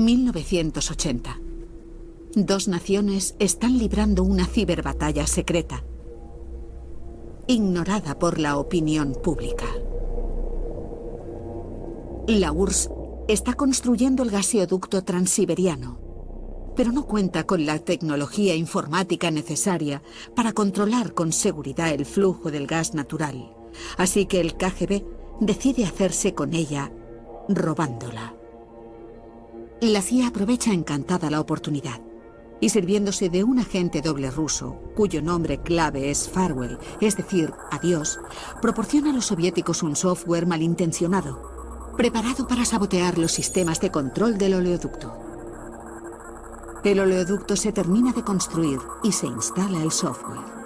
1980. Dos naciones están librando una ciberbatalla secreta, ignorada por la opinión pública. La URSS está construyendo el gaseoducto transiberiano, pero no cuenta con la tecnología informática necesaria para controlar con seguridad el flujo del gas natural. Así que el KGB decide hacerse con ella, robándola. La CIA aprovecha encantada la oportunidad y, sirviéndose de un agente doble ruso, cuyo nombre clave es Farwell, es decir, adiós, proporciona a los soviéticos un software malintencionado, preparado para sabotear los sistemas de control del oleoducto. El oleoducto se termina de construir y se instala el software.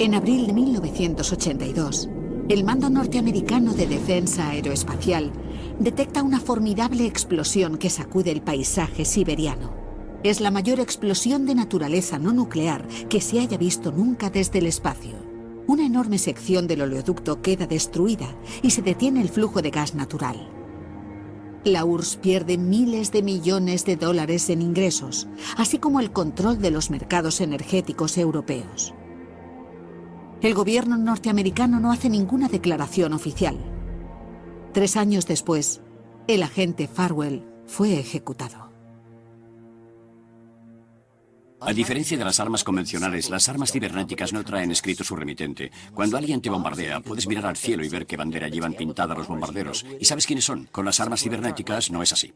En abril de 1982, el Mando Norteamericano de Defensa Aeroespacial detecta una formidable explosión que sacude el paisaje siberiano. Es la mayor explosión de naturaleza no nuclear que se haya visto nunca desde el espacio. Una enorme sección del oleoducto queda destruida y se detiene el flujo de gas natural. La URSS pierde miles de millones de dólares en ingresos, así como el control de los mercados energéticos europeos. El gobierno norteamericano no hace ninguna declaración oficial. 3 años después, el agente Farwell fue ejecutado. A diferencia de las armas convencionales, las armas cibernéticas no traen escrito su remitente. Cuando alguien te bombardea, puedes mirar al cielo y ver qué bandera llevan pintada los bombarderos. ¿Y sabes quiénes son? Con las armas cibernéticas no es así.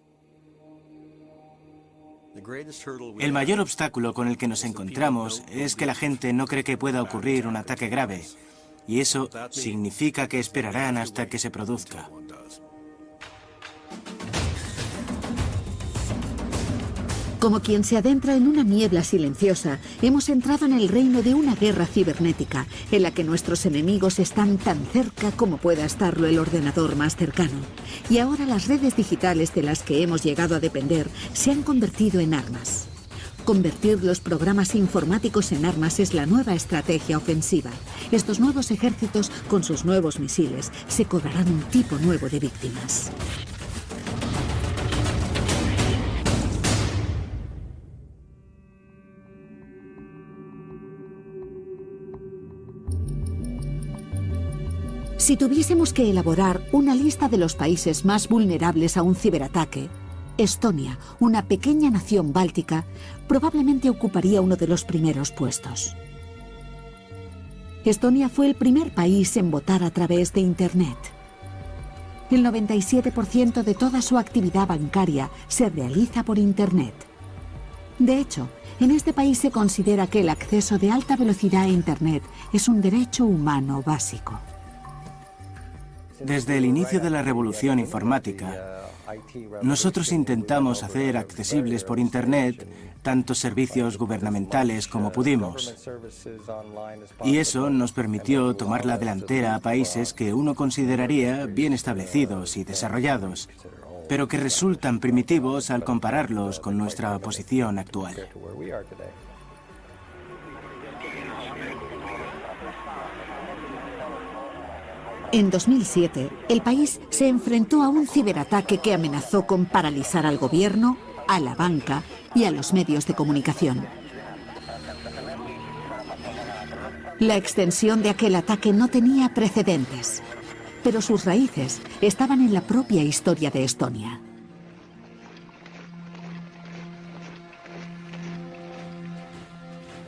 El mayor obstáculo con el que nos encontramos es que la gente no cree que pueda ocurrir un ataque grave, y eso significa que esperarán hasta que se produzca. Como quien se adentra en una niebla silenciosa, hemos entrado en el reino de una guerra cibernética, en la que nuestros enemigos están tan cerca como pueda estarlo el ordenador más cercano. Y ahora las redes digitales de las que hemos llegado a depender se han convertido en armas. Convertir los programas informáticos en armas es la nueva estrategia ofensiva. Estos nuevos ejércitos, con sus nuevos misiles, se cobrarán un tipo nuevo de víctimas. Si tuviésemos que elaborar una lista de los países más vulnerables a un ciberataque, Estonia, una pequeña nación báltica, probablemente ocuparía uno de los primeros puestos. Estonia fue el primer país en votar a través de Internet. El 97% de toda su actividad bancaria se realiza por Internet. De hecho, en este país se considera que el acceso de alta velocidad a Internet es un derecho humano básico. Desde el inicio de la revolución informática, nosotros intentamos hacer accesibles por Internet tantos servicios gubernamentales como pudimos. Y eso nos permitió tomar la delantera a países que uno consideraría bien establecidos y desarrollados, pero que resultan primitivos al compararlos con nuestra posición actual. En 2007, el país se enfrentó a un ciberataque que amenazó con paralizar al gobierno, a la banca y a los medios de comunicación. La extensión de aquel ataque no tenía precedentes, pero sus raíces estaban en la propia historia de Estonia.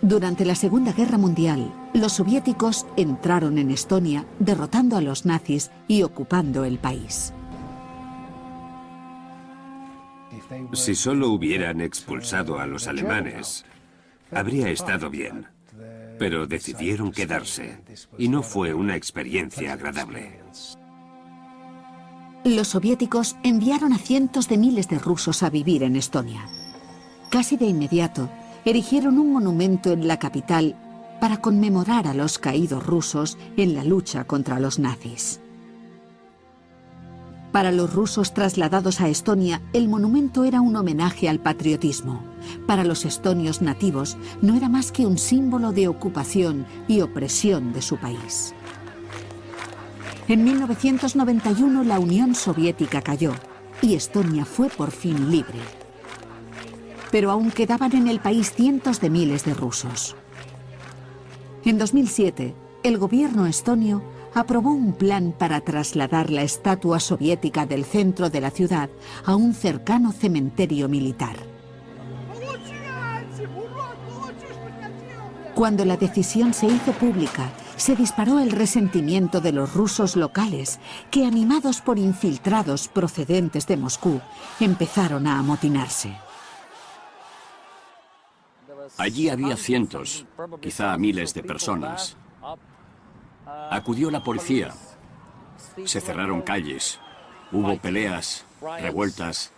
Durante la Segunda Guerra Mundial, los soviéticos entraron en Estonia, derrotando a los nazis y ocupando el país. Si solo hubieran expulsado a los alemanes, habría estado bien. Pero decidieron quedarse, y no fue una experiencia agradable. Los soviéticos enviaron a cientos de miles de rusos a vivir en Estonia. Casi de inmediato, erigieron un monumento en la capital para conmemorar a los caídos rusos en la lucha contra los nazis. Para los rusos trasladados a Estonia, el monumento era un homenaje al patriotismo. Para los estonios nativos, no era más que un símbolo de ocupación y opresión de su país. En 1991 la Unión Soviética cayó y Estonia fue por fin libre. Pero aún quedaban en el país cientos de miles de rusos. En 2007, el gobierno estonio aprobó un plan para trasladar la estatua soviética del centro de la ciudad a un cercano cementerio militar. Cuando la decisión se hizo pública, se disparó el resentimiento de los rusos locales, que, animados por infiltrados procedentes de Moscú, empezaron a amotinarse. Allí había cientos, quizá miles de personas. Acudió la policía. Se cerraron calles. Hubo peleas, revueltas,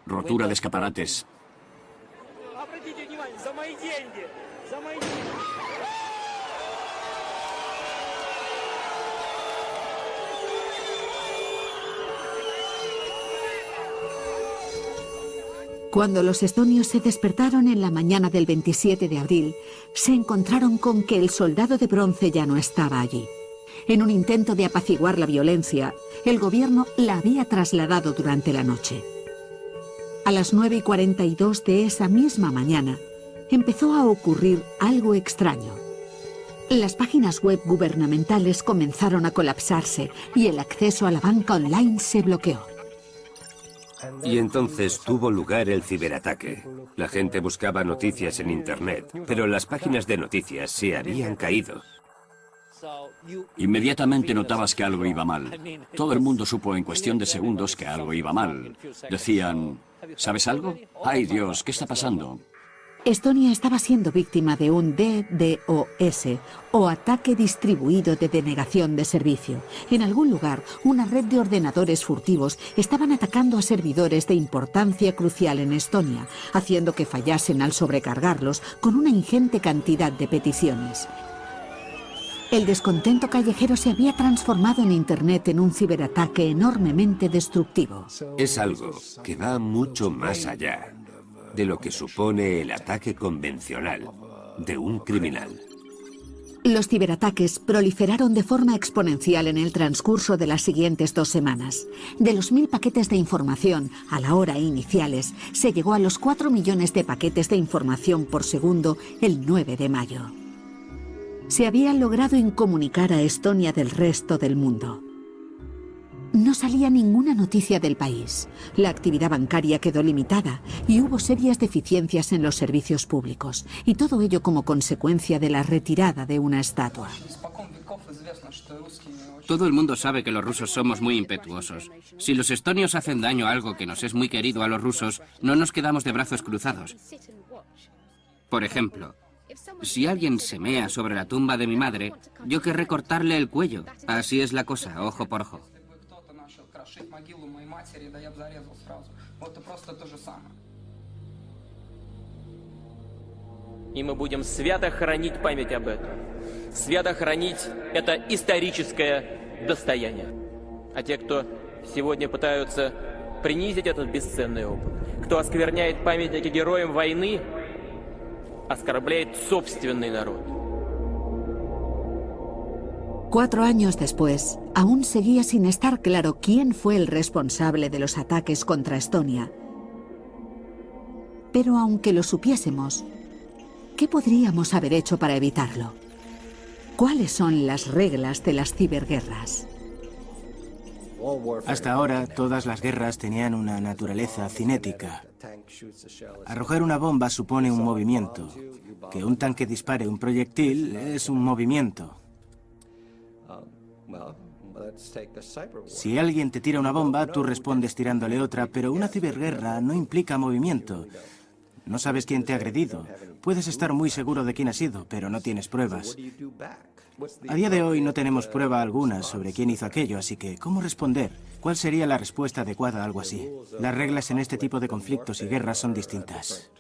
rotura de escaparates. Cuando los estonios se despertaron en la mañana del 27 de abril, se encontraron con que el soldado de bronce ya no estaba allí. En un intento de apaciguar la violencia, el gobierno la había trasladado durante la noche. A las 9:42 de esa misma mañana, empezó a ocurrir algo extraño. Las páginas web gubernamentales comenzaron a colapsarse y el acceso a la banca online se bloqueó. Y entonces tuvo lugar el ciberataque. La gente buscaba noticias en Internet, pero las páginas de noticias se habían caído. Inmediatamente notabas que algo iba mal. Todo el mundo supo en cuestión de segundos que algo iba mal. Decían, ¿sabes algo? ¡Ay, Dios! ¿Qué está pasando? Estonia estaba siendo víctima de un DDoS, o ataque distribuido de denegación de servicio. En algún lugar, una red de ordenadores furtivos estaban atacando a servidores de importancia crucial en Estonia, haciendo que fallasen al sobrecargarlos con una ingente cantidad de peticiones. El descontento callejero se había transformado en Internet en un ciberataque enormemente destructivo. Es algo que va mucho más allá de lo que supone el ataque convencional de un criminal. Los ciberataques proliferaron de forma exponencial en el transcurso de las siguientes 2 semanas. De los 1000 paquetes de información a la hora iniciales, se llegó a los 4 millones de paquetes de información por segundo el 9 de mayo. Se había logrado incomunicar a Estonia del resto del mundo. No salía ninguna noticia del país. La actividad bancaria quedó limitada y hubo serias deficiencias en los servicios públicos. Y todo ello como consecuencia de la retirada de una estatua. Todo el mundo sabe que los rusos somos muy impetuosos. Si los estonios hacen daño a algo que nos es muy querido a los rusos, no nos quedamos de brazos cruzados. Por ejemplo, si alguien se mea sobre la tumba de mi madre, yo querré cortarle el cuello. Así es la cosa, ojo por ojo. И мы будем свято хранить память об этом. Свято хранить это историческое достояние. А те, кто сегодня пытаются принизить этот бесценный опыт, кто оскверняет памятники героям войны, оскорбляет собственный народ. 4 años después, aún seguía sin estar claro quién fue el responsable de los ataques contra Estonia. Pero aunque lo supiésemos, ¿qué podríamos haber hecho para evitarlo? ¿Cuáles son las reglas de las ciberguerras? Hasta ahora, todas las guerras tenían una naturaleza cinética. Arrojar una bomba supone un movimiento. Que un tanque dispare un proyectil es un movimiento. Si alguien te tira una bomba, tú respondes tirándole otra, pero una ciberguerra no implica movimiento. No sabes quién te ha agredido. Puedes estar muy seguro de quién ha sido, pero no tienes pruebas. A día de hoy no tenemos prueba alguna sobre quién hizo aquello, así que, ¿cómo responder? ¿Cuál sería la respuesta adecuada a algo así? Las reglas en este tipo de conflictos y guerras son distintas.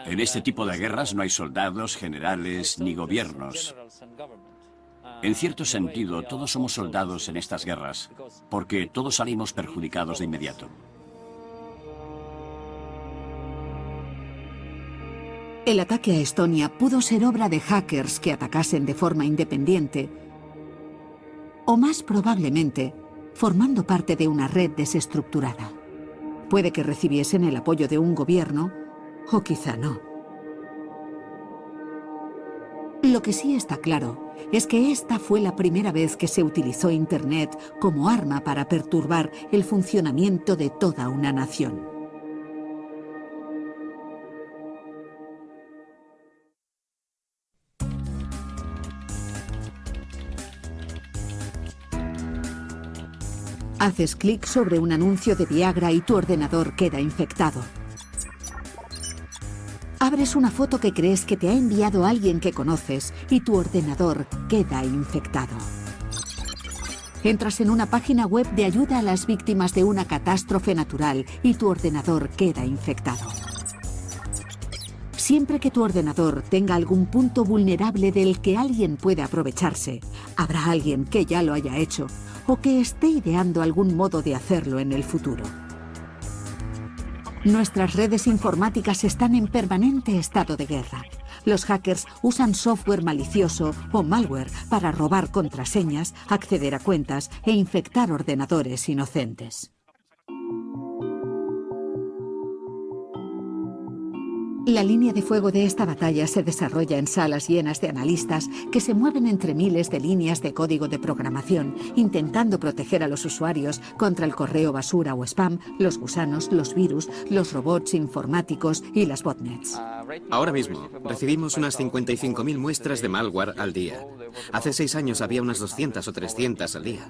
En este tipo de guerras no hay soldados, generales ni gobiernos. En cierto sentido, todos somos soldados en estas guerras, porque todos salimos perjudicados de inmediato. El ataque a Estonia pudo ser obra de hackers que atacasen de forma independiente, o más probablemente, formando parte de una red desestructurada. Puede que recibiesen el apoyo de un gobierno, o quizá no. Lo que sí está claro es que esta fue la primera vez que se utilizó Internet como arma para perturbar el funcionamiento de toda una nación. Haces clic sobre un anuncio de Viagra y tu ordenador queda infectado. Abres una foto que crees que te ha enviado alguien que conoces y tu ordenador queda infectado. Entras en una página web de ayuda a las víctimas de una catástrofe natural y tu ordenador queda infectado. Siempre que tu ordenador tenga algún punto vulnerable del que alguien puede aprovecharse, habrá alguien que ya lo haya hecho o que esté ideando algún modo de hacerlo en el futuro. Nuestras redes informáticas están en permanente estado de guerra. Los hackers usan software malicioso o malware para robar contraseñas, acceder a cuentas e infectar ordenadores inocentes. La línea de fuego de esta batalla se desarrolla en salas llenas de analistas que se mueven entre miles de líneas de código de programación, intentando proteger a los usuarios contra el correo basura o spam, los gusanos, los virus, los robots informáticos y las botnets. Ahora mismo recibimos unas 55.000 muestras de malware al día. Hace 6 años había unas 200 o 300 al día.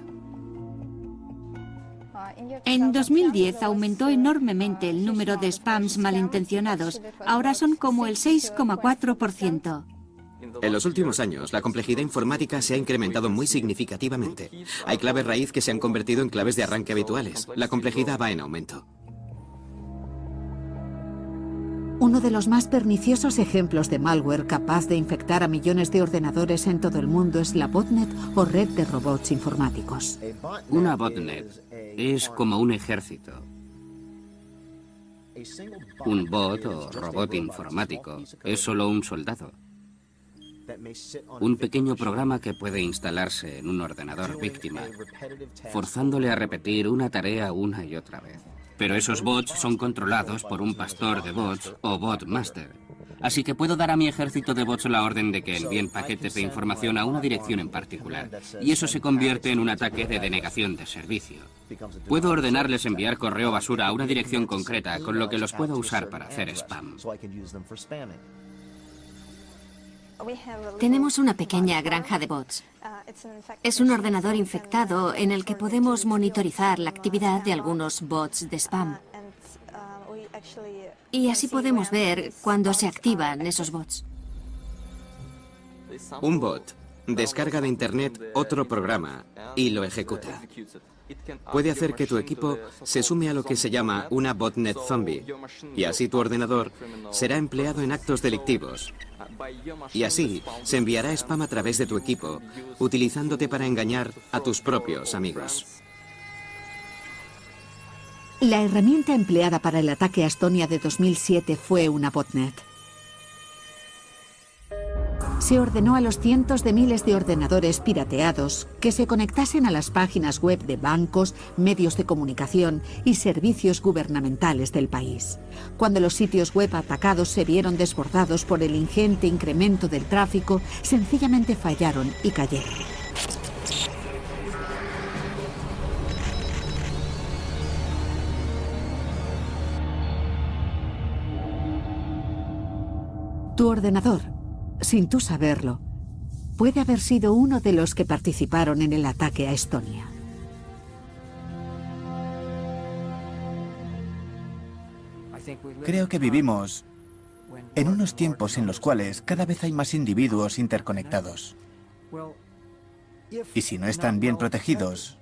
En 2010 aumentó enormemente el número de spams malintencionados. Ahora son como el 6,4%. En los últimos años, la complejidad informática se ha incrementado muy significativamente. Hay claves raíz que se han convertido en claves de arranque habituales. La complejidad va en aumento. Uno de los más perniciosos ejemplos de malware capaz de infectar a millones de ordenadores en todo el mundo es la botnet o red de robots informáticos. Una botnet es como un ejército. Un bot o robot informático es solo un soldado. Un pequeño programa que puede instalarse en un ordenador víctima, forzándole a repetir una tarea una y otra vez. Pero esos bots son controlados por un pastor de bots o bot master. Así que puedo dar a mi ejército de bots la orden de que envíen paquetes de información a una dirección en particular. Y eso se convierte en un ataque de denegación de servicio. Puedo ordenarles enviar correo basura a una dirección concreta, con lo que los puedo usar para hacer spam. Tenemos una pequeña granja de bots. Es un ordenador infectado en el que podemos monitorizar la actividad de algunos bots de spam. Y así podemos ver cuándo se activan esos bots. Un bot descarga de Internet otro programa y lo ejecuta. Puede hacer que tu equipo se sume a lo que se llama una botnet zombie, y así tu ordenador será empleado en actos delictivos. Y así se enviará spam a través de tu equipo, utilizándote para engañar a tus propios amigos. La herramienta empleada para el ataque a Estonia de 2007 fue una botnet. Se ordenó a los cientos de miles de ordenadores pirateados que se conectasen a las páginas web de bancos, medios de comunicación y servicios gubernamentales del país. Cuando los sitios web atacados se vieron desbordados por el ingente incremento del tráfico, sencillamente fallaron y cayeron. Tu ordenador, sin tú saberlo, puede haber sido uno de los que participaron en el ataque a Estonia. Creo que vivimos en unos tiempos en los cuales cada vez hay más individuos interconectados. Y si no están bien protegidos,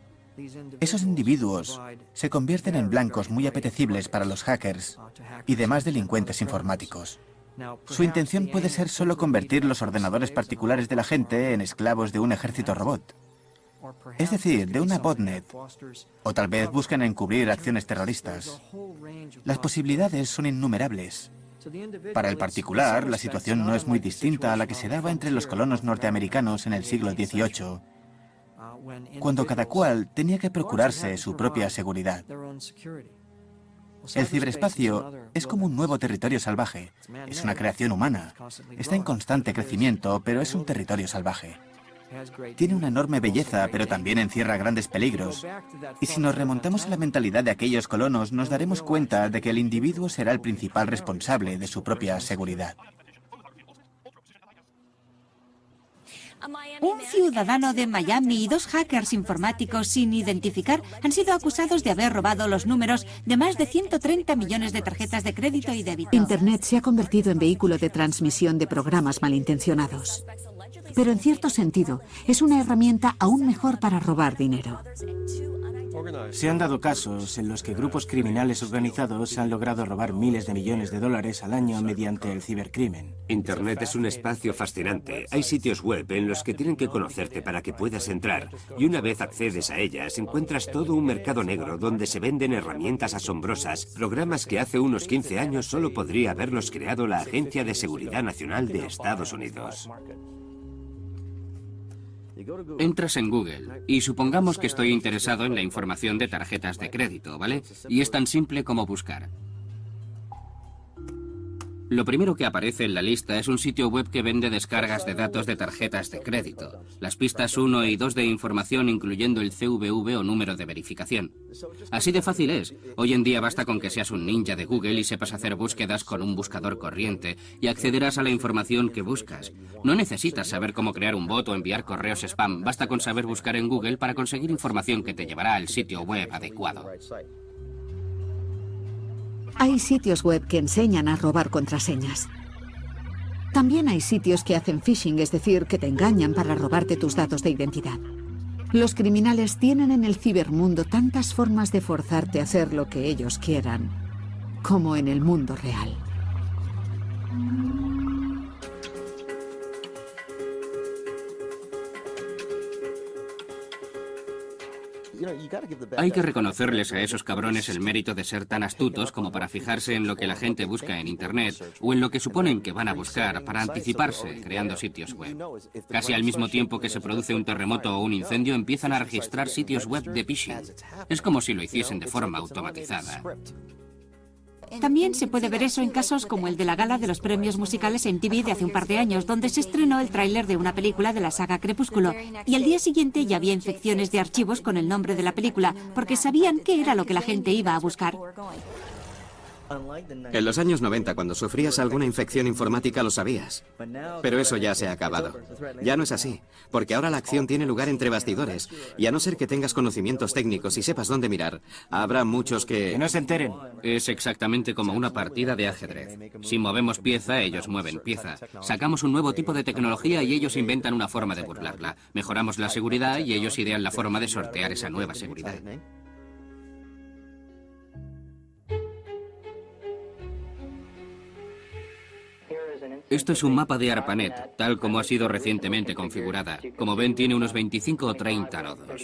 esos individuos se convierten en blancos muy apetecibles para los hackers y demás delincuentes informáticos. Su intención puede ser solo convertir los ordenadores particulares de la gente en esclavos de un ejército robot. Es decir, de una botnet. O tal vez busquen encubrir acciones terroristas. Las posibilidades son innumerables. Para el particular, la situación no es muy distinta a la que se daba entre los colonos norteamericanos en el siglo XVIII, cuando cada cual tenía que procurarse su propia seguridad. El ciberespacio es como un nuevo territorio salvaje. Es una creación humana. Está en constante crecimiento, pero es un territorio salvaje. Tiene una enorme belleza, pero también encierra grandes peligros. Y si nos remontamos a la mentalidad de aquellos colonos, nos daremos cuenta de que el individuo será el principal responsable de su propia seguridad. Un ciudadano de Miami y 2 hackers informáticos sin identificar han sido acusados de haber robado los números de más de 130 millones de tarjetas de crédito y débito. Internet se ha convertido en vehículo de transmisión de programas malintencionados. Pero en cierto sentido, es una herramienta aún mejor para robar dinero. Se han dado casos en los que grupos criminales organizados han logrado robar miles de millones de dólares al año mediante el cibercrimen. Internet es un espacio fascinante. Hay sitios web en los que tienen que conocerte para que puedas entrar. Y una vez accedes a ellas, encuentras todo un mercado negro donde se venden herramientas asombrosas, programas que hace unos 15 años solo podría haberlos creado la Agencia de Seguridad Nacional de Estados Unidos. Entras en Google y supongamos que estoy interesado en la información de tarjetas de crédito, ¿vale? Y es tan simple como buscar. Lo primero que aparece en la lista es un sitio web que vende descargas de datos de tarjetas de crédito, las pistas 1 y 2 de información incluyendo el CVV o número de verificación. Así de fácil es. Hoy en día basta con que seas un ninja de Google y sepas hacer búsquedas con un buscador corriente y accederás a la información que buscas. No necesitas saber cómo crear un bot o enviar correos spam, basta con saber buscar en Google para conseguir información que te llevará al sitio web adecuado. Hay sitios web que enseñan a robar contraseñas. También hay sitios que hacen phishing, es decir, que te engañan para robarte tus datos de identidad. Los criminales tienen en el cibermundo tantas formas de forzarte a hacer lo que ellos quieran, como en el mundo real. Hay que reconocerles a esos cabrones el mérito de ser tan astutos como para fijarse en lo que la gente busca en Internet o en lo que suponen que van a buscar para anticiparse creando sitios web. Casi al mismo tiempo que se produce un terremoto o un incendio, empiezan a registrar sitios web de phishing. Es como si lo hiciesen de forma automatizada. También se puede ver eso en casos como el de la gala de los premios musicales MTV de hace un par de años, donde se estrenó el tráiler de una película de la saga Crepúsculo, y al día siguiente ya había infecciones de archivos con el nombre de la película, porque sabían qué era lo que la gente iba a buscar. En los años 90, cuando sufrías alguna infección informática, lo sabías. Pero eso ya se ha acabado. Ya no es así, porque ahora la acción tiene lugar entre bastidores, y a no ser que tengas conocimientos técnicos y sepas dónde mirar, habrá muchos que no se enteren. Es exactamente como una partida de ajedrez. Si movemos pieza, ellos mueven pieza. Sacamos un nuevo tipo de tecnología y ellos inventan una forma de burlarla. Mejoramos la seguridad y ellos idean la forma de sortear esa nueva seguridad. Esto es un mapa de ARPANET, tal como ha sido recientemente configurada. Como ven, tiene unos 25 o 30 nodos.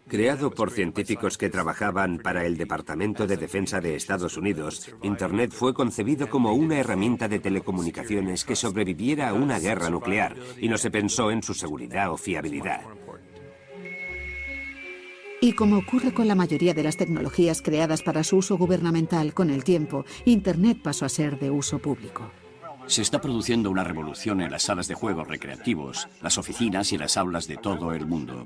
Creado por científicos que trabajaban para el Departamento de Defensa de Estados Unidos, Internet fue concebido como una herramienta de telecomunicaciones que sobreviviera a una guerra nuclear, y no se pensó en su seguridad o fiabilidad. Y como ocurre con la mayoría de las tecnologías creadas para su uso gubernamental, con el tiempo, Internet pasó a ser de uso público. Se está produciendo una revolución en las salas de juegos recreativos, las oficinas y las aulas de todo el mundo.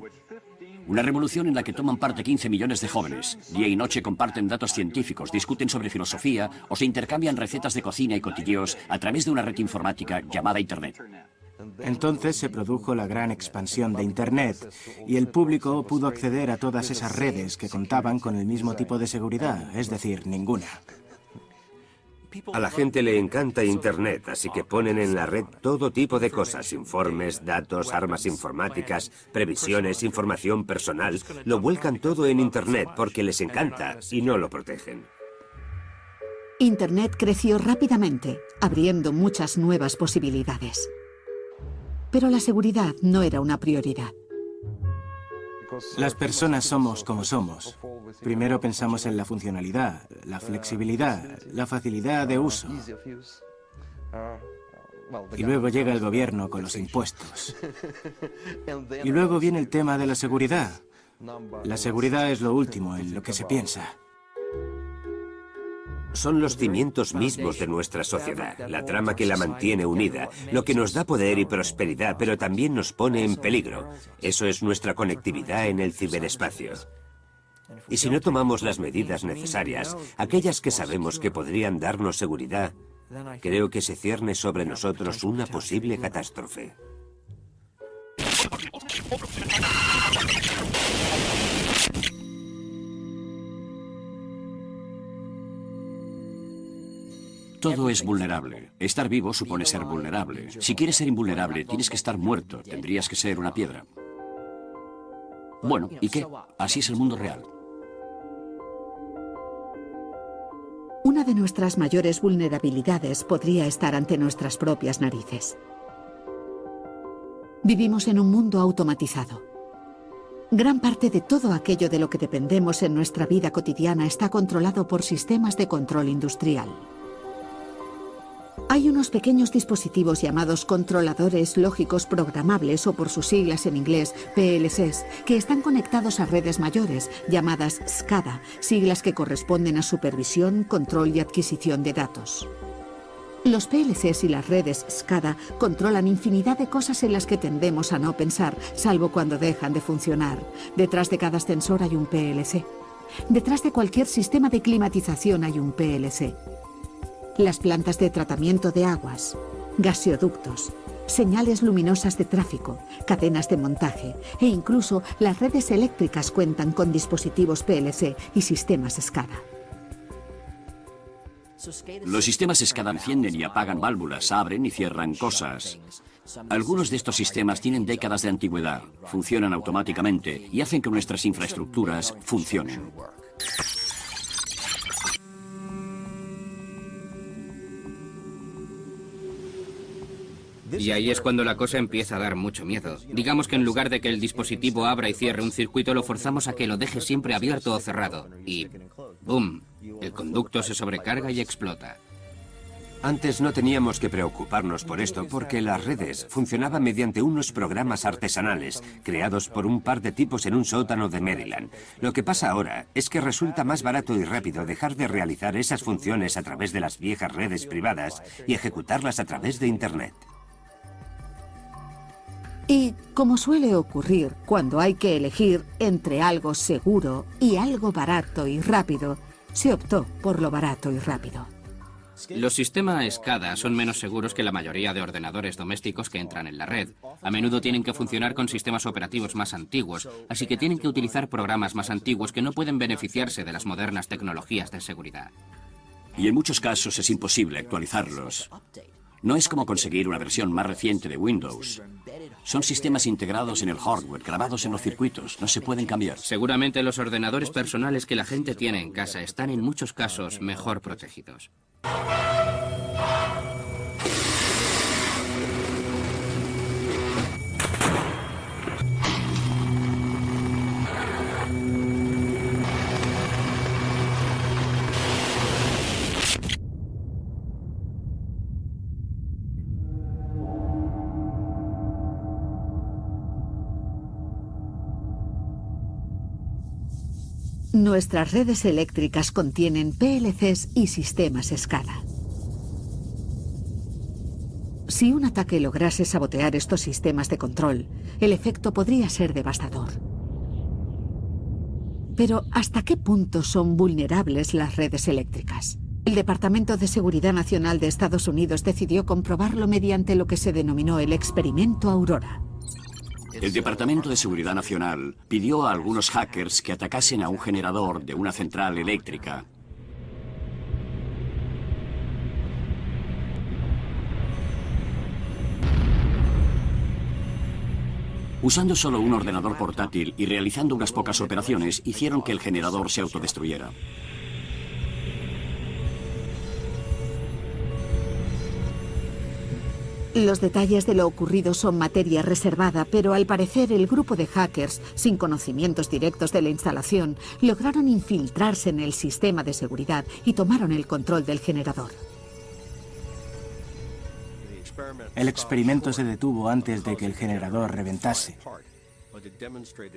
Una revolución en la que toman parte 15 millones de jóvenes. Día y noche comparten datos científicos, discuten sobre filosofía o se intercambian recetas de cocina y cotilleos a través de una red informática llamada Internet. Entonces se produjo la gran expansión de Internet y el público pudo acceder a todas esas redes que contaban con el mismo tipo de seguridad, es decir, ninguna. A la gente le encanta Internet, así que ponen en la red todo tipo de cosas, informes, datos, armas informáticas, previsiones, información personal. Lo vuelcan todo en Internet porque les encanta y no lo protegen. Internet creció rápidamente, abriendo muchas nuevas posibilidades. Pero la seguridad no era una prioridad. Las personas somos como somos. Primero pensamos en la funcionalidad, la flexibilidad, la facilidad de uso. Y luego llega el gobierno con los impuestos. Y luego viene el tema de la seguridad. La seguridad es lo último en lo que se piensa. Son los cimientos mismos de nuestra sociedad, la trama que la mantiene unida, lo que nos da poder y prosperidad, pero también nos pone en peligro. Eso es nuestra conectividad en el ciberespacio. Y si no tomamos las medidas necesarias, aquellas que sabemos que podrían darnos seguridad, creo que se cierne sobre nosotros una posible catástrofe. Todo es vulnerable. Estar vivo supone ser vulnerable. Si quieres ser invulnerable, tienes que estar muerto. Tendrías que ser una piedra. Bueno, ¿y qué? Así es el mundo real. Una de nuestras mayores vulnerabilidades podría estar ante nuestras propias narices. Vivimos en un mundo automatizado. Gran parte de todo aquello de lo que dependemos en nuestra vida cotidiana está controlado por sistemas de control industrial. Hay unos pequeños dispositivos llamados controladores lógicos programables, o por sus siglas en inglés, PLCs, que están conectados a redes mayores, llamadas SCADA, siglas que corresponden a supervisión, control y adquisición de datos. Los PLCs y las redes SCADA controlan infinidad de cosas en las que tendemos a no pensar, salvo cuando dejan de funcionar. Detrás de cada ascensor hay un PLC. Detrás de cualquier sistema de climatización hay un PLC. Las plantas de tratamiento de aguas, gaseoductos, señales luminosas de tráfico, cadenas de montaje e incluso las redes eléctricas cuentan con dispositivos PLC y sistemas SCADA. Los sistemas SCADA encienden y apagan válvulas, abren y cierran cosas. Algunos de estos sistemas tienen décadas de antigüedad, funcionan automáticamente y hacen que nuestras infraestructuras funcionen. Y ahí es cuando la cosa empieza a dar mucho miedo. Digamos que en lugar de que el dispositivo abra y cierre un circuito, lo forzamos a que lo deje siempre abierto o cerrado. Y ¡boom! El conducto se sobrecarga y explota. Antes no teníamos que preocuparnos por esto porque las redes funcionaban mediante unos programas artesanales creados por un par de tipos en un sótano de Maryland. Lo que pasa ahora es que resulta más barato y rápido dejar de realizar esas funciones a través de las viejas redes privadas y ejecutarlas a través de Internet. Y, como suele ocurrir cuando hay que elegir entre algo seguro y algo barato y rápido, se optó por lo barato y rápido. Los sistemas SCADA son menos seguros que la mayoría de ordenadores domésticos que entran en la red. A menudo tienen que funcionar con sistemas operativos más antiguos, así que tienen que utilizar programas más antiguos que no pueden beneficiarse de las modernas tecnologías de seguridad. Y en muchos casos es imposible actualizarlos. No es como conseguir una versión más reciente de Windows. Son sistemas integrados en el hardware, grabados en los circuitos. No se pueden cambiar. Seguramente los ordenadores personales que la gente tiene en casa están en muchos casos mejor protegidos. Nuestras redes eléctricas contienen PLCs y sistemas SCADA. Si un ataque lograse sabotear estos sistemas de control, el efecto podría ser devastador. Pero, ¿hasta qué punto son vulnerables las redes eléctricas? El Departamento de Seguridad Nacional de Estados Unidos decidió comprobarlo mediante lo que se denominó el experimento Aurora. El Departamento de Seguridad Nacional pidió a algunos hackers que atacasen a un generador de una central eléctrica. Usando solo un ordenador portátil y realizando unas pocas operaciones, hicieron que el generador se autodestruyera. Los detalles de lo ocurrido son materia reservada, pero al parecer el grupo de hackers, sin conocimientos directos de la instalación, lograron infiltrarse en el sistema de seguridad y tomaron el control del generador. El experimento se detuvo antes de que el generador reventase,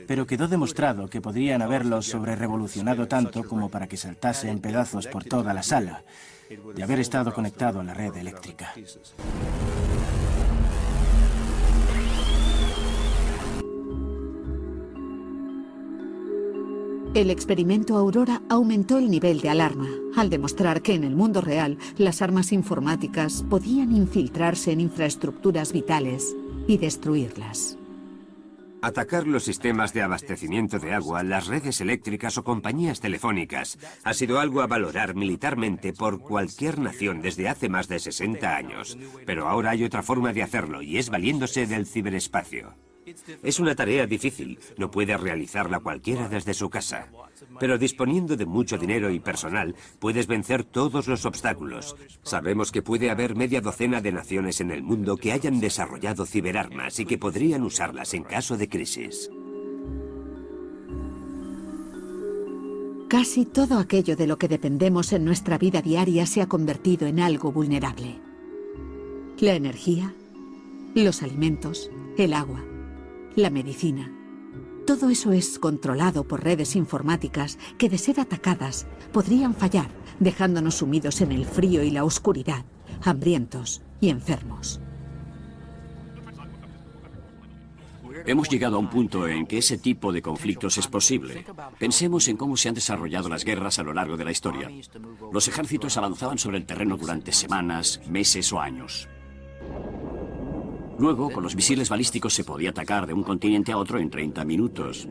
pero quedó demostrado que podrían haberlo sobrerevolucionado tanto como para que saltase en pedazos por toda la sala, de haber estado conectado a la red eléctrica. El experimento Aurora aumentó el nivel de alarma, al demostrar que en el mundo real las armas informáticas podían infiltrarse en infraestructuras vitales y destruirlas. Atacar los sistemas de abastecimiento de agua, las redes eléctricas o compañías telefónicas ha sido algo a valorar militarmente por cualquier nación desde hace más de 60 años. Pero ahora hay otra forma de hacerlo y es valiéndose del ciberespacio. Es una tarea difícil, no puede realizarla cualquiera desde su casa. Pero disponiendo de mucho dinero y personal, puedes vencer todos los obstáculos. Sabemos que puede haber media docena de naciones en el mundo que hayan desarrollado ciberarmas y que podrían usarlas en caso de crisis. Casi todo aquello de lo que dependemos en nuestra vida diaria se ha convertido en algo vulnerable. La energía, los alimentos, el agua, la medicina. Todo eso es controlado por redes informáticas que, de ser atacadas, podrían fallar, dejándonos sumidos en el frío y la oscuridad, hambrientos y enfermos. Hemos llegado a un punto en que ese tipo de conflictos es posible. Pensemos en cómo se han desarrollado las guerras a lo largo de la historia. Los ejércitos avanzaban sobre el terreno durante semanas, meses o años. Luego, con los misiles balísticos se podía atacar de un continente a otro en 30 minutos.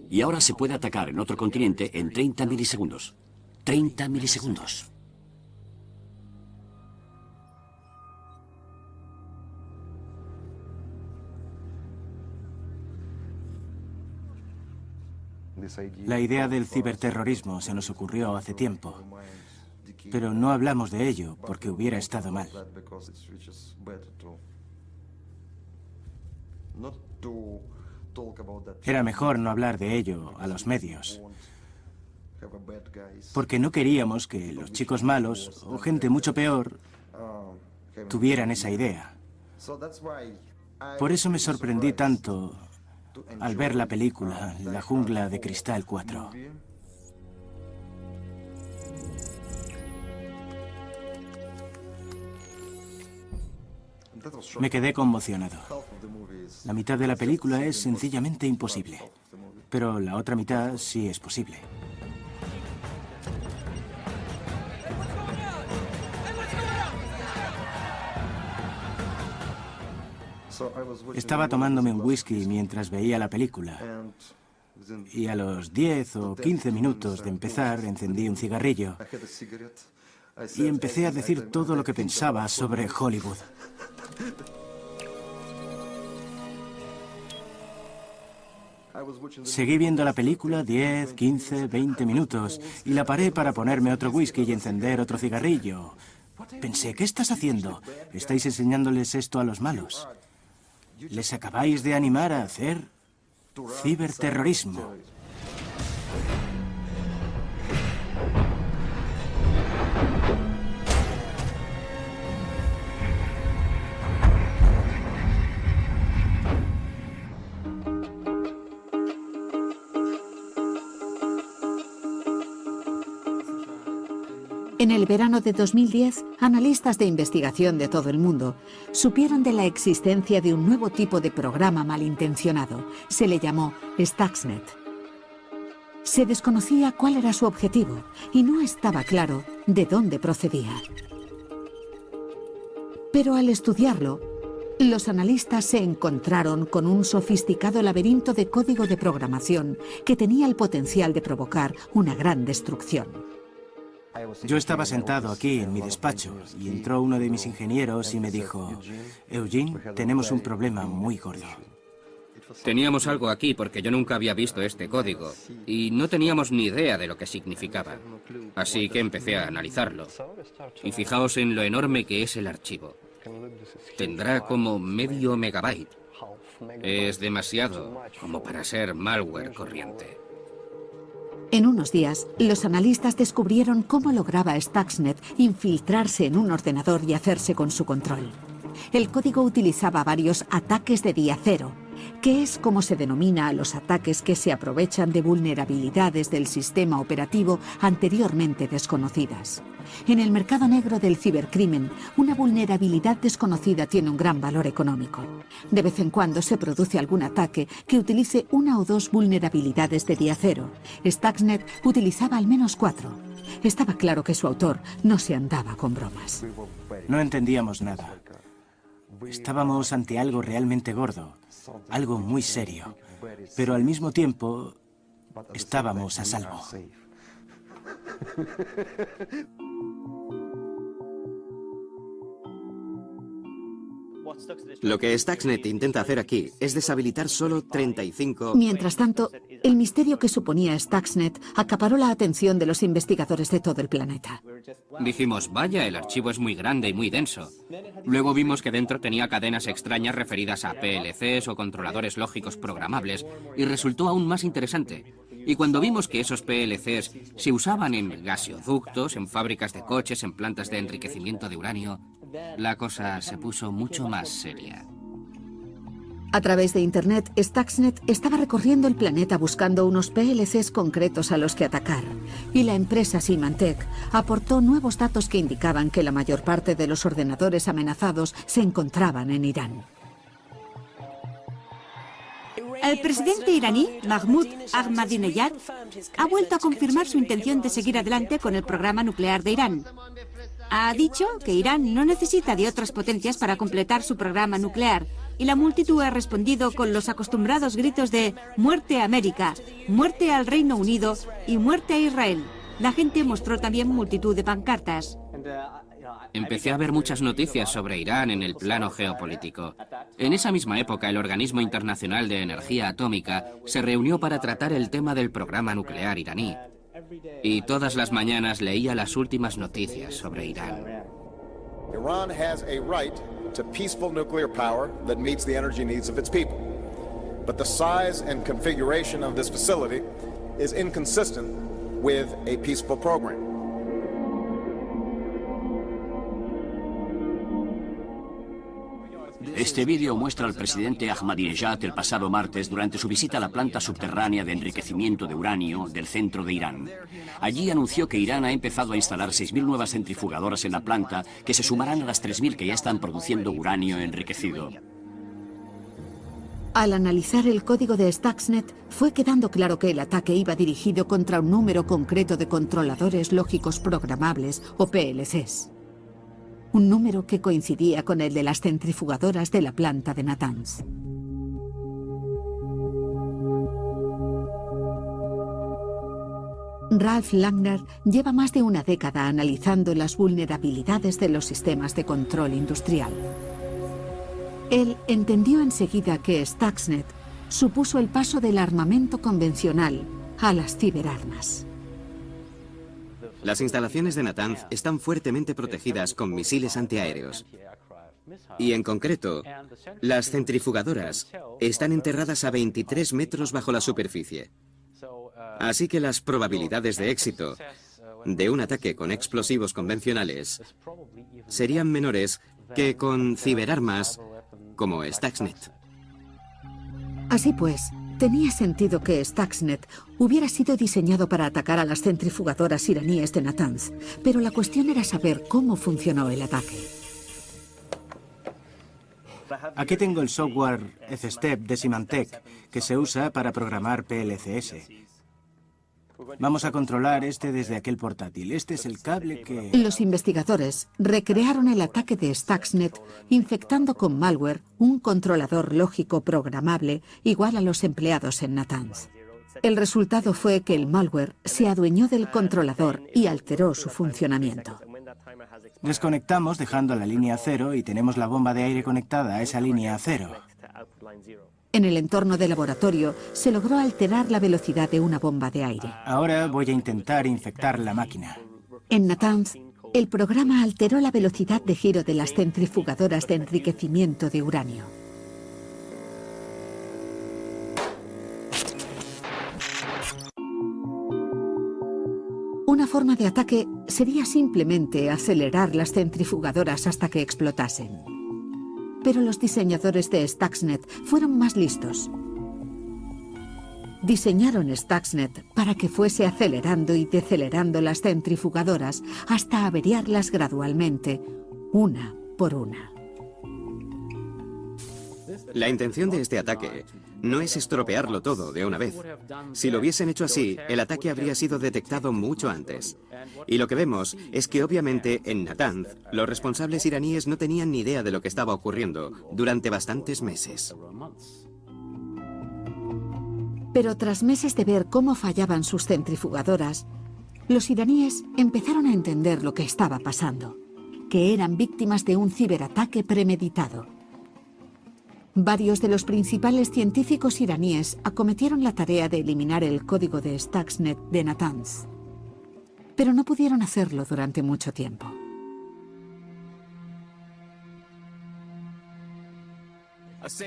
Y ahora se puede atacar en otro continente en 30 milisegundos. 30 milisegundos. La idea del ciberterrorismo se nos ocurrió hace tiempo, pero no hablamos de ello porque hubiera estado mal. Era mejor no hablar de ello a los medios, porque no queríamos que los chicos malos, o gente mucho peor, tuvieran esa idea. Por eso me sorprendí tanto al ver la película La Jungla de Cristal 4. Me quedé conmocionado. La mitad de la película es sencillamente imposible, pero la otra mitad sí es posible. Estaba tomándome un whisky mientras veía la película, y a los 10 o 15 minutos de empezar encendí un cigarrillo y empecé a decir todo lo que pensaba sobre Hollywood. Seguí viendo la película 10, 15, 20 minutos y la paré para ponerme otro whisky y encender otro cigarrillo. Pensé, ¿qué estás haciendo? ¿Estáis enseñándoles esto a los malos? Les acabáis de animar a hacer ciberterrorismo. En el verano de 2010, analistas de investigación de todo el mundo supieron de la existencia de un nuevo tipo de programa malintencionado. Se le llamó Stuxnet. Se desconocía cuál era su objetivo y no estaba claro de dónde procedía. Pero al estudiarlo, los analistas se encontraron con un sofisticado laberinto de código de programación que tenía el potencial de provocar una gran destrucción. Yo estaba sentado aquí en mi despacho y entró uno de mis ingenieros y me dijo, Eugene, tenemos un problema muy gordo. Teníamos algo aquí porque yo nunca había visto este código y no teníamos ni idea de lo que significaba. Así que empecé a analizarlo. Y fijaos en lo enorme que es el archivo. Tendrá como medio megabyte. Es demasiado como para ser malware corriente. En unos días, los analistas descubrieron cómo lograba Stuxnet infiltrarse en un ordenador y hacerse con su control. El código utilizaba varios ataques de día cero, que es como se denomina a los ataques que se aprovechan de vulnerabilidades del sistema operativo anteriormente desconocidas. En el mercado negro del cibercrimen, una vulnerabilidad desconocida tiene un gran valor económico. De vez en cuando se produce algún ataque que utilice una o dos vulnerabilidades de día cero. Stuxnet utilizaba al menos 4. Estaba claro que su autor no se andaba con bromas. No entendíamos nada. Estábamos ante algo realmente gordo, algo muy serio, pero al mismo tiempo estábamos a salvo. Lo que Stuxnet intenta hacer aquí es deshabilitar solo 35... Mientras tanto, el misterio que suponía Stuxnet acaparó la atención de los investigadores de todo el planeta. Dijimos, vaya, el archivo es muy grande y muy denso. Luego vimos que dentro tenía cadenas extrañas referidas a PLCs o controladores lógicos programables, y resultó aún más interesante. Y cuando vimos que esos PLCs se usaban en gaseoductos, en fábricas de coches, en plantas de enriquecimiento de uranio, la cosa se puso mucho más seria. A través de Internet, Stuxnet estaba recorriendo el planeta buscando unos PLCs concretos a los que atacar. Y la empresa Symantec aportó nuevos datos que indicaban que la mayor parte de los ordenadores amenazados se encontraban en Irán. El presidente iraní, Mahmoud Ahmadinejad, ha vuelto a confirmar su intención de seguir adelante con el programa nuclear de Irán. Ha dicho que Irán no necesita de otras potencias para completar su programa nuclear, y la multitud ha respondido con los acostumbrados gritos de «Muerte a América», «Muerte al Reino Unido» y «Muerte a Israel». La gente mostró también multitud de pancartas. Empecé a ver muchas noticias sobre Irán en el plano geopolítico. En esa misma época, el Organismo Internacional de Energía Atómica se reunió para tratar el tema del programa nuclear iraní. Y todas las mañanas leía las últimas noticias sobre Irán. Iran has a right to peaceful nuclear power that meets the energy needs of its people. But the size and configuration of this facility is inconsistent with a peaceful program. Este vídeo muestra al presidente Ahmadinejad el pasado martes durante su visita a la planta subterránea de enriquecimiento de uranio del centro de Irán. Allí anunció que Irán ha empezado a instalar 6.000 nuevas centrifugadoras en la planta, que se sumarán a las 3.000 que ya están produciendo uranio enriquecido. Al analizar el código de Stuxnet, fue quedando claro que el ataque iba dirigido contra un número concreto de controladores lógicos programables, o PLCs. Un número que coincidía con el de las centrifugadoras de la planta de Natanz. Ralph Langner lleva más de una década analizando las vulnerabilidades de los sistemas de control industrial. Él entendió enseguida que Stuxnet supuso el paso del armamento convencional a las ciberarmas. Las instalaciones de Natanz están fuertemente protegidas con misiles antiaéreos. Y en concreto, las centrifugadoras están enterradas a 23 metros bajo la superficie. Así que las probabilidades de éxito de un ataque con explosivos convencionales serían menores que con ciberarmas como Stuxnet. Así pues, tenía sentido que Stuxnet hubiera sido diseñado para atacar a las centrifugadoras iraníes de Natanz, pero la cuestión era saber cómo funcionó el ataque. Aquí tengo el software F-Step de Symantec, que se usa para programar PLCs. Vamos a controlar este desde aquel portátil. Este es el cable que... Los investigadores recrearon el ataque de Stuxnet infectando con malware un controlador lógico programable igual a los empleados en Natanz. El resultado fue que el malware se adueñó del controlador y alteró su funcionamiento. Desconectamos dejando la línea 0 y tenemos la bomba de aire conectada a esa línea 0. En el entorno de laboratorio se logró alterar la velocidad de una bomba de aire. Ahora voy a intentar infectar la máquina. En Natanz, el programa alteró la velocidad de giro de las centrifugadoras de enriquecimiento de uranio. Una forma de ataque sería simplemente acelerar las centrifugadoras hasta que explotasen. Pero los diseñadores de Stuxnet fueron más listos. Diseñaron Stuxnet para que fuese acelerando y decelerando las centrifugadoras hasta averiarlas gradualmente, una por una. La intención de este ataque no es estropearlo todo de una vez. Si lo hubiesen hecho así, el ataque habría sido detectado mucho antes. Y lo que vemos es que obviamente en Natanz, los responsables iraníes no tenían ni idea de lo que estaba ocurriendo durante bastantes meses. Pero tras meses de ver cómo fallaban sus centrifugadoras, los iraníes empezaron a entender lo que estaba pasando, que eran víctimas de un ciberataque premeditado. Varios de los principales científicos iraníes acometieron la tarea de eliminar el código de Stuxnet de Natanz, pero no pudieron hacerlo durante mucho tiempo.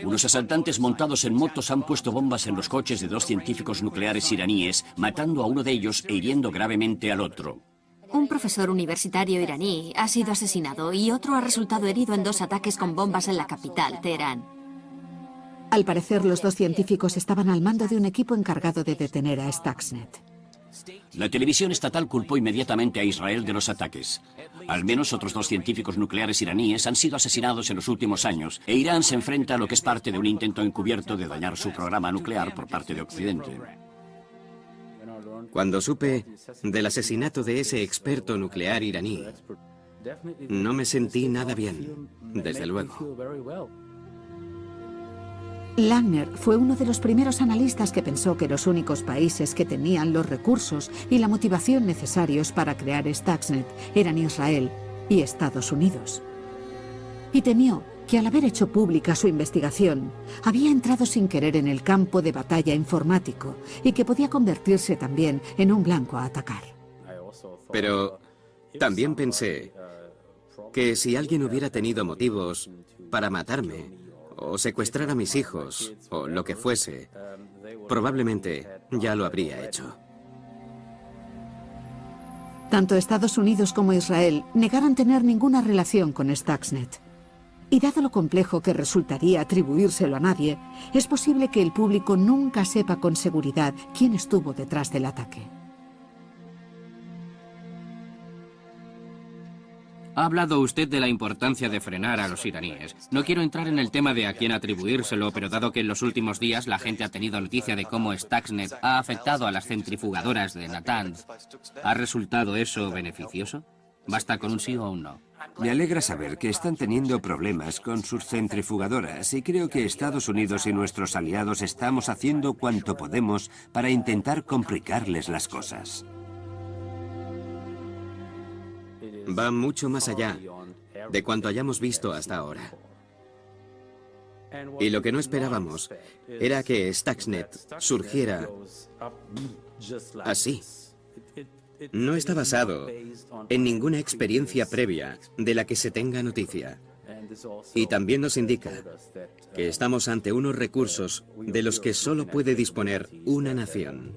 Unos asaltantes montados en motos han puesto bombas en los coches de 2 científicos nucleares iraníes, matando a uno de ellos e hiriendo gravemente al otro. Un profesor universitario iraní ha sido asesinado y otro ha resultado herido en 2 ataques con bombas en la capital, Teherán. Al parecer, los 2 científicos estaban al mando de un equipo encargado de detener a Stuxnet. La televisión estatal culpó inmediatamente a Israel de los ataques. Al menos otros 2 científicos nucleares iraníes han sido asesinados en los últimos años, e Irán se enfrenta a lo que es parte de un intento encubierto de dañar su programa nuclear por parte de Occidente. Cuando supe del asesinato de ese experto nuclear iraní, no me sentí nada bien, desde luego. Langner fue uno de los primeros analistas que pensó que los únicos países que tenían los recursos y la motivación necesarios para crear Stuxnet eran Israel y Estados Unidos. Y temió que al haber hecho pública su investigación, había entrado sin querer en el campo de batalla informático y que podía convertirse también en un blanco a atacar. Pero también pensé que si alguien hubiera tenido motivos para matarme, o secuestrar a mis hijos, o lo que fuese, probablemente ya lo habría hecho. Tanto Estados Unidos como Israel negaron tener ninguna relación con Stuxnet. Y dado lo complejo que resultaría atribuírselo a nadie, es posible que el público nunca sepa con seguridad quién estuvo detrás del ataque. Ha hablado usted de la importancia de frenar a los iraníes. No quiero entrar en el tema de a quién atribuírselo, pero dado que en los últimos días la gente ha tenido noticia de cómo Stuxnet ha afectado a las centrifugadoras de Natanz, ¿ha resultado eso beneficioso? ¿Basta con un sí o un no? Me alegra saber que están teniendo problemas con sus centrifugadoras y creo que Estados Unidos y nuestros aliados estamos haciendo cuanto podemos para intentar complicarles las cosas. Va mucho más allá de cuanto hayamos visto hasta ahora. Y lo que no esperábamos era que Stuxnet surgiera así. No está basado en ninguna experiencia previa de la que se tenga noticia. Y también nos indica que estamos ante unos recursos de los que solo puede disponer una nación.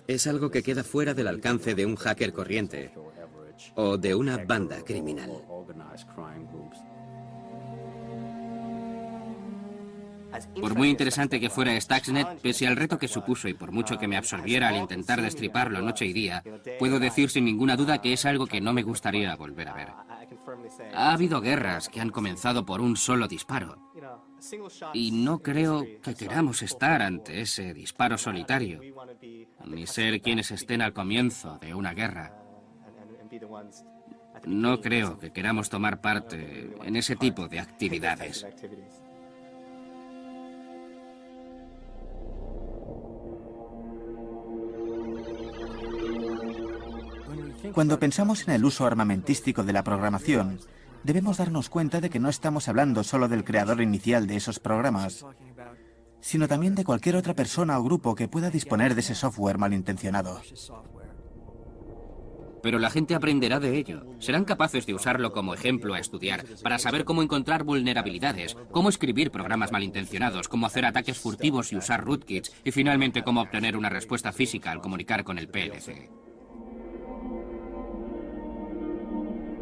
Es algo que queda fuera del alcance de un hacker corriente o de una banda criminal. Por muy interesante que fuera Stuxnet, pese al reto que supuso y por mucho que me absorbiera al intentar destriparlo noche y día, puedo decir sin ninguna duda que es algo que no me gustaría volver a ver. Ha habido guerras que han comenzado por un solo disparo, y no creo que queramos estar ante ese disparo solitario, ni ser quienes estén al comienzo de una guerra. No creo que queramos tomar parte en ese tipo de actividades. Cuando pensamos en el uso armamentístico de la programación, debemos darnos cuenta de que no estamos hablando solo del creador inicial de esos programas, sino también de cualquier otra persona o grupo que pueda disponer de ese software malintencionado. Pero la gente aprenderá de ello. Serán capaces de usarlo como ejemplo a estudiar, para saber cómo encontrar vulnerabilidades, cómo escribir programas malintencionados, cómo hacer ataques furtivos y usar rootkits, y finalmente cómo obtener una respuesta física al comunicar con el PLC.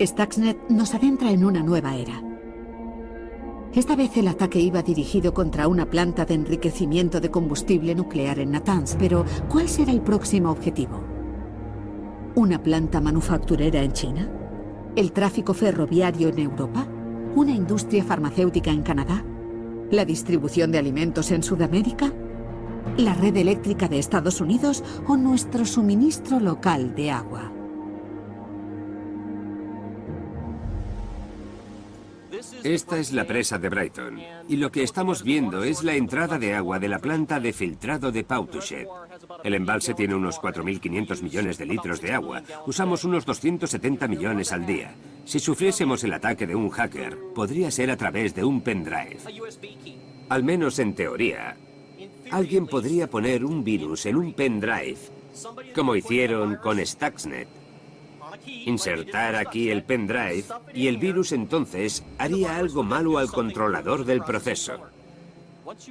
Stuxnet nos adentra en una nueva era. Esta vez el ataque iba dirigido contra una planta de enriquecimiento de combustible nuclear en Natanz, pero ¿cuál será el próximo objetivo? ¿Una planta manufacturera en China? ¿El tráfico ferroviario en Europa? ¿Una industria farmacéutica en Canadá? ¿La distribución de alimentos en Sudamérica? ¿La red eléctrica de Estados Unidos o nuestro suministro local de agua? Esta es la presa de Brighton, y lo que estamos viendo es la entrada de agua de la planta de filtrado de Pautuchet. El embalse tiene unos 4.500 millones de litros de agua. Usamos unos 270 millones al día. Si sufriésemos el ataque de un hacker, podría ser a través de un pendrive. Al menos en teoría. Alguien podría poner un virus en un pendrive, como hicieron con Stuxnet. Insertar aquí el pendrive y el virus entonces haría algo malo al controlador del proceso.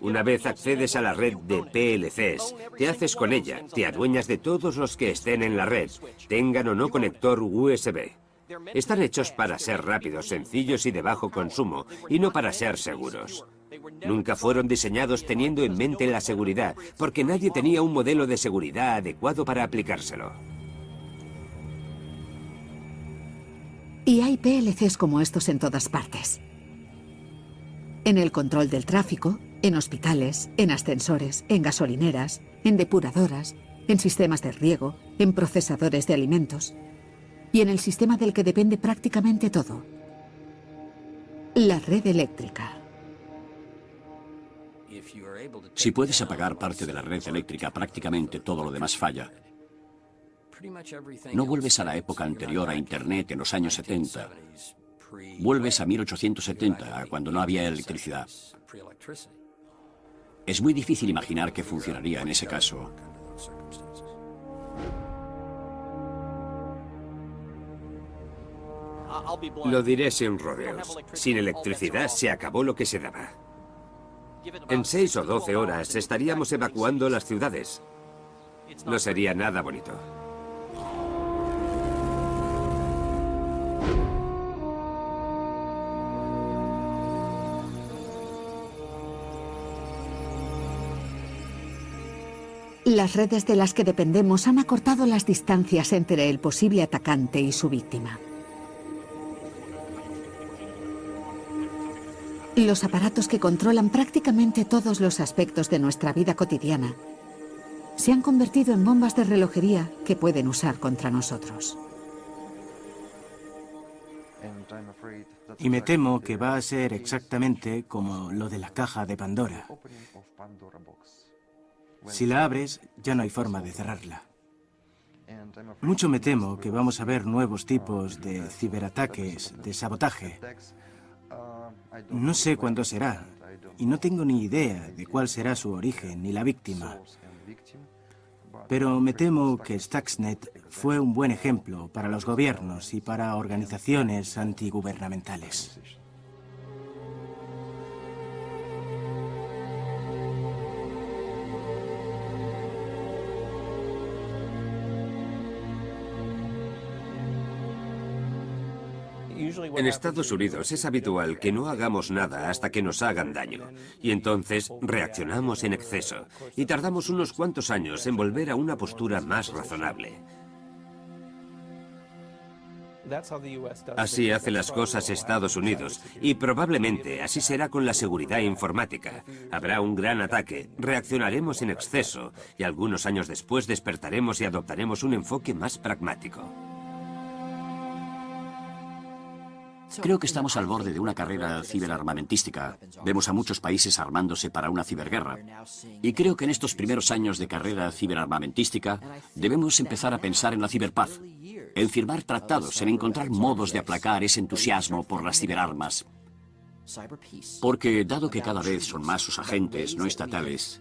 Una vez accedes a la red de PLCs, te haces con ella, te adueñas de todos los que estén en la red, tengan o no conector USB. Están hechos para ser rápidos, sencillos y de bajo consumo, y no para ser seguros. Nunca fueron diseñados teniendo en mente la seguridad, porque nadie tenía un modelo de seguridad adecuado para aplicárselo. Y hay PLCs como estos en todas partes. En el control del tráfico, en hospitales, en ascensores, en gasolineras, en depuradoras, en sistemas de riego, en procesadores de alimentos. Y en el sistema del que depende prácticamente todo. La red eléctrica. Si puedes apagar parte de la red eléctrica, prácticamente todo lo demás falla. No vuelves a la época anterior a Internet en los años 70. Vuelves a 1870, a cuando no había electricidad. Es muy difícil imaginar que funcionaría en ese caso. Lo diré sin rodeos. Sin electricidad se acabó lo que se daba. En 6 o 12 horas estaríamos evacuando las ciudades. No sería nada bonito. Las redes de las que dependemos han acortado las distancias entre el posible atacante y su víctima. Los aparatos que controlan prácticamente todos los aspectos de nuestra vida cotidiana se han convertido en bombas de relojería que pueden usar contra nosotros. Y me temo que va a ser exactamente como lo de la caja de Pandora. Si la abres, ya no hay forma de cerrarla. Mucho me temo que vamos a ver nuevos tipos de ciberataques, de sabotaje. No sé cuándo será, y no tengo ni idea de cuál será su origen ni la víctima. Pero me temo que Stuxnet fue un buen ejemplo para los gobiernos y para organizaciones antigubernamentales. En Estados Unidos es habitual que no hagamos nada hasta que nos hagan daño, y entonces reaccionamos en exceso, y tardamos unos cuantos años en volver a una postura más razonable. Así hace las cosas Estados Unidos, y probablemente así será con la seguridad informática. Habrá un gran ataque, reaccionaremos en exceso, y algunos años después despertaremos y adoptaremos un enfoque más pragmático. Creo que estamos al borde de una carrera ciberarmamentística. Vemos a muchos países armándose para una ciberguerra. Y creo que en estos primeros años de carrera ciberarmamentística debemos empezar a pensar en la ciberpaz, en firmar tratados, en encontrar modos de aplacar ese entusiasmo por las ciberarmas. Porque dado que cada vez son más sus agentes no estatales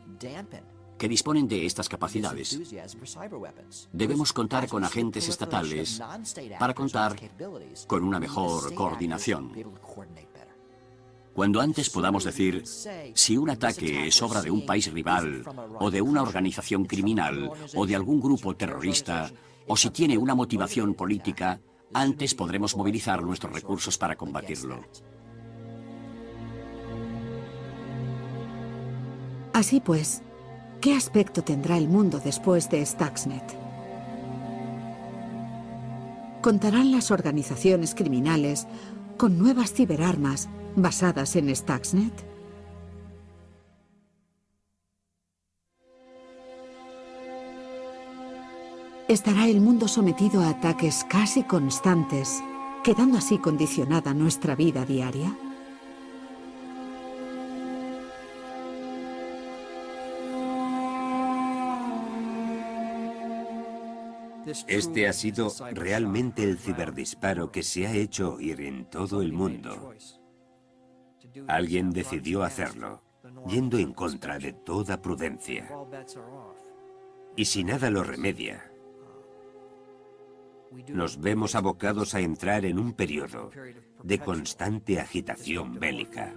que disponen de estas capacidades, debemos contar con agentes estatales para contar con una mejor coordinación. Cuando antes podamos decir si un ataque es obra de un país rival, o de una organización criminal, o de algún grupo terrorista, o si tiene una motivación política, antes podremos movilizar nuestros recursos para combatirlo. Así pues, ¿qué aspecto tendrá el mundo después de Stuxnet? ¿Contarán las organizaciones criminales con nuevas ciberarmas basadas en Stuxnet? ¿Estará el mundo sometido a ataques casi constantes, quedando así condicionada nuestra vida diaria? Este ha sido realmente el ciberdisparo que se ha hecho oír en todo el mundo. Alguien decidió hacerlo, yendo en contra de toda prudencia. Y si nada lo remedia, nos vemos abocados a entrar en un periodo de constante agitación bélica.